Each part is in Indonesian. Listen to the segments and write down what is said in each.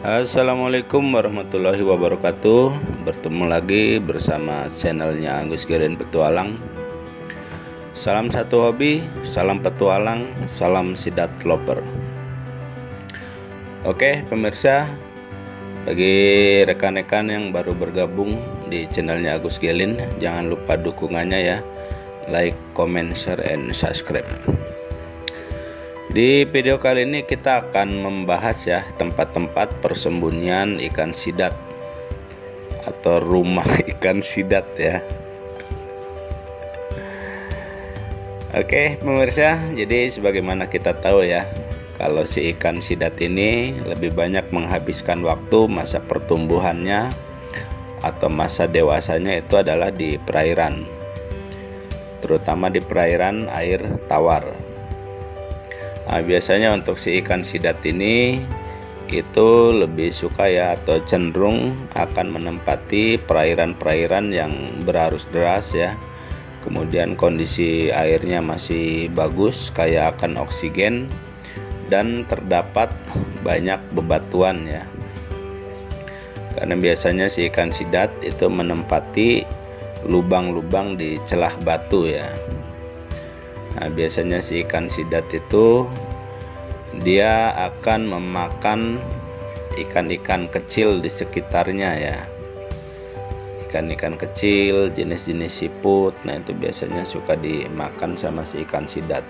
Assalamualaikum warahmatullahi wabarakatuh. Bertemu lagi bersama channelnya Agus Gelin Petualang. Salam satu hobi, salam petualang, salam sidat lover. Oke pemirsa, bagi rekan-rekan yang baru bergabung di channelnya Agus Gelin, jangan lupa dukungannya ya, like, comment, share, and subscribe. Di video kali ini kita akan membahas ya tempat-tempat persembunyian ikan sidat atau rumah ikan sidat ya. Oke pemirsa, jadi sebagaimana kita tahu ya, kalau si ikan sidat ini lebih banyak menghabiskan waktu masa pertumbuhannya atau masa dewasanya itu adalah di perairan, terutama di perairan air tawar. Nah, biasanya untuk si ikan sidat ini itu lebih suka ya atau cenderung akan menempati perairan-perairan yang berarus deras ya. Kemudian kondisi airnya masih bagus, kaya akan oksigen dan terdapat banyak bebatuan ya. Karena biasanya si ikan sidat itu menempati lubang-lubang di celah batu ya. Nah, biasanya si ikan sidat itu dia akan memakan ikan-ikan kecil di sekitarnya ya. Ikan-ikan kecil, jenis-jenis siput, nah itu biasanya suka dimakan sama si ikan sidat.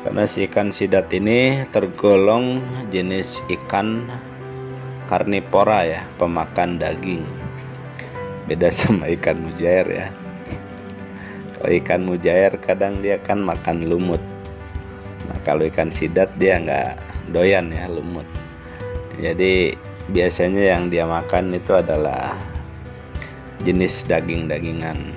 Karena si ikan sidat ini tergolong jenis ikan karnivora ya, pemakan daging. Beda sama ikan mujair ya. Kalau ikan mujair kadang dia kan makan lumut. Nah kalau ikan sidat dia nggak doyan ya lumut. Jadi biasanya yang dia makan itu adalah jenis daging-dagingan.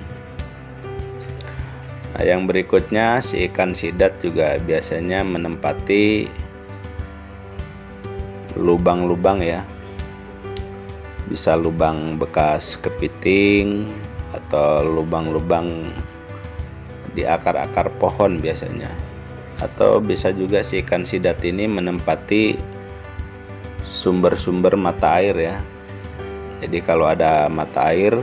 Nah yang berikutnya si ikan sidat juga biasanya menempati lubang-lubang ya. Bisa lubang bekas kepiting atau lubang-lubang di akar-akar pohon biasanya, atau bisa juga si ikan sidat ini menempati sumber-sumber mata air ya. Jadi kalau ada mata air,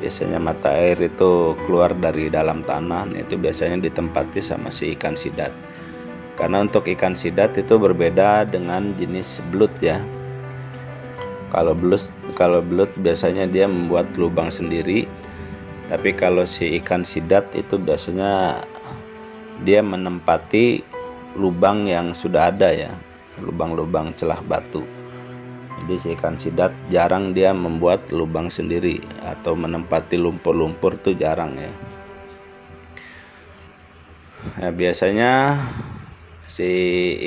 biasanya mata air itu keluar dari dalam tanah, itu biasanya ditempati sama si ikan sidat. Karena untuk ikan sidat itu berbeda dengan jenis belut ya. Kalau belut biasanya dia membuat lubang sendiri. Tapi kalau si ikan sidat itu biasanya dia menempati lubang yang sudah ada ya, lubang-lubang celah batu. Jadi si ikan sidat jarang dia membuat lubang sendiri atau menempati lumpur-lumpur tuh jarang ya. Nah, biasanya si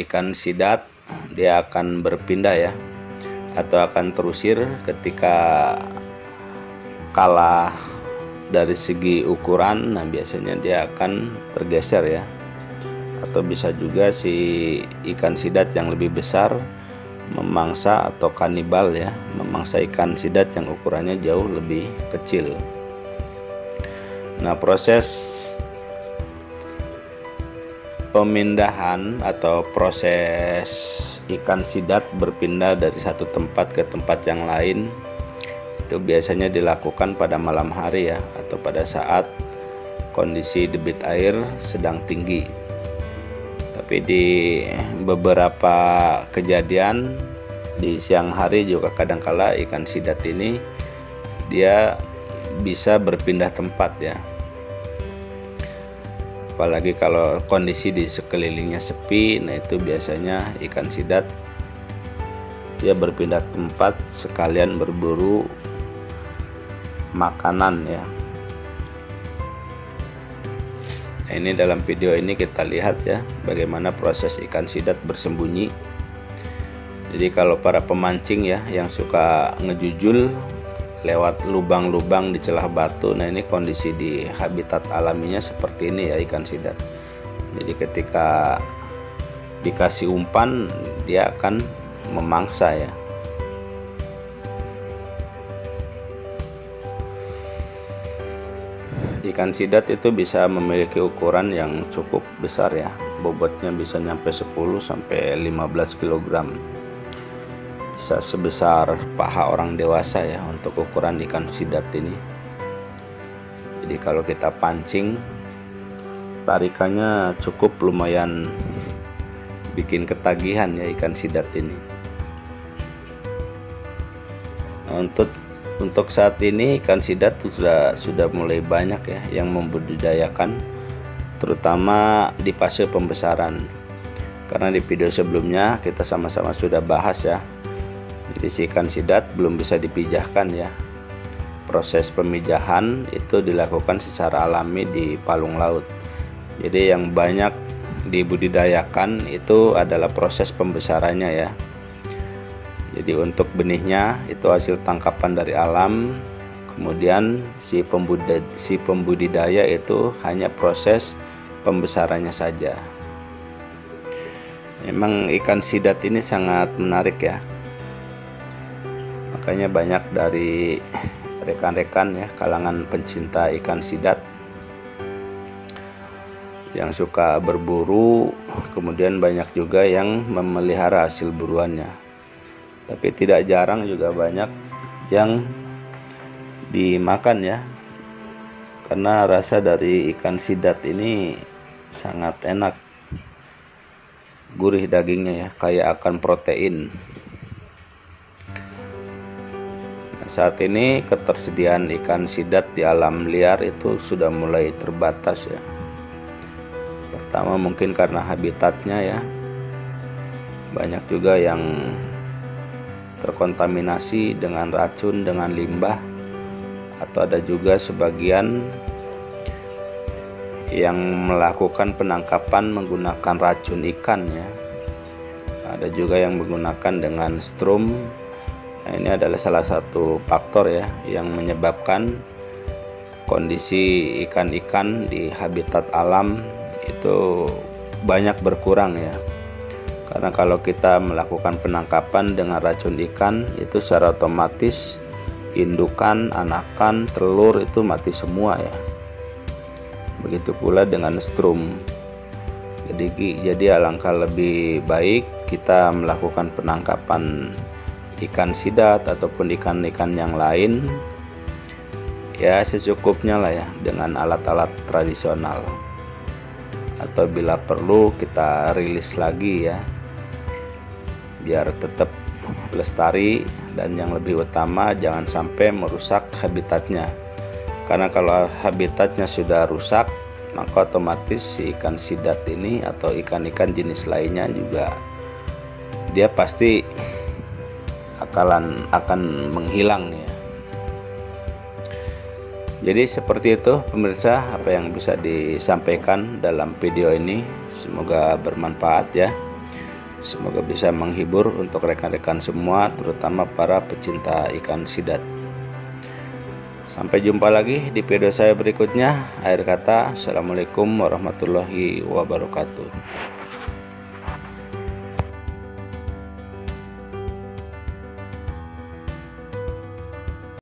ikan sidat dia akan berpindah ya, atau akan terusir ketika kalah dari segi ukuran. Nah biasanya dia akan tergeser ya, atau bisa juga si ikan sidat yang lebih besar memangsa atau kanibal ya, memangsa ikan sidat yang ukurannya jauh lebih kecil. Nah proses pemindahan atau proses ikan sidat berpindah dari satu tempat ke tempat yang lain itu biasanya dilakukan pada malam hari ya, atau pada saat kondisi debit air sedang tinggi. Tapi di beberapa kejadian di siang hari juga kadangkala ikan sidat ini dia bisa berpindah tempat ya. Apalagi kalau kondisi di sekelilingnya sepi, nah itu biasanya ikan sidat dia berpindah tempat sekalian berburu makanan ya. Nah, ini dalam video ini kita lihat ya bagaimana proses ikan sidat bersembunyi. Jadi kalau para pemancing ya yang suka ngejujul lewat lubang-lubang di celah batu, nah ini kondisi di habitat alaminya seperti ini ya ikan sidat. Jadi ketika dikasih umpan dia akan memangsa ya. Ikan sidat itu bisa memiliki ukuran yang cukup besar ya, bobotnya bisa nyampe 10 sampai 15 kg. bisa sebesar paha orang dewasa ya untuk ukuran ikan sidat ini. Jadi kalau kita pancing, tarikannya cukup lumayan bikin ketagihan ya ikan sidat ini. Nah, untuk saat ini ikan sidat sudah mulai banyak ya yang membudidayakan, terutama di fase pembesaran. Karena di video sebelumnya kita sama-sama sudah bahas ya. Jadi si ikan sidat belum bisa dipijahkan ya. Proses pemijahan itu dilakukan secara alami di palung laut. Jadi yang banyak dibudidayakan itu adalah proses pembesarannya ya. Jadi untuk benihnya itu hasil tangkapan dari alam, kemudian si pembudidaya itu hanya proses pembesarannya saja. Memang ikan sidat ini sangat menarik ya, makanya banyak dari rekan-rekan ya kalangan pencinta ikan sidat yang suka berburu, kemudian banyak juga yang memelihara hasil buruannya. Tapi tidak jarang juga banyak yang dimakan ya, karena rasa dari ikan sidat ini sangat enak, gurih dagingnya ya, kaya akan protein. Nah, saat ini ketersediaan ikan sidat di alam liar itu sudah mulai terbatas ya. Pertama mungkin karena habitatnya ya, banyak juga yang terkontaminasi dengan racun, dengan limbah, atau ada juga sebagian yang melakukan penangkapan menggunakan racun ikan ya. Ada juga yang menggunakan dengan strum. Nah, ini adalah salah satu faktor ya yang menyebabkan kondisi ikan-ikan di habitat alam itu banyak berkurang ya. Karena kalau kita melakukan penangkapan dengan racun ikan, itu secara otomatis indukan, anakan, telur itu mati semua ya. Begitu pula dengan strum. Jadi alangkah lebih baik kita melakukan penangkapan ikan sidat ataupun ikan-ikan yang lain ya secukupnya lah ya, dengan alat-alat tradisional. Atau bila perlu kita rilis lagi ya, biar tetap lestari, dan yang lebih utama jangan sampai merusak habitatnya. Karena kalau habitatnya sudah rusak, maka otomatis si ikan sidat ini atau ikan-ikan jenis lainnya juga dia pasti akan menghilang ya. Jadi seperti itu pemirsa apa yang bisa disampaikan dalam video ini. Semoga bermanfaat ya. Semoga bisa menghibur untuk rekan-rekan semua, terutama para pecinta ikan sidat. Sampai jumpa lagi di video saya berikutnya. Akhir kata, assalamualaikum warahmatullahi wabarakatuh.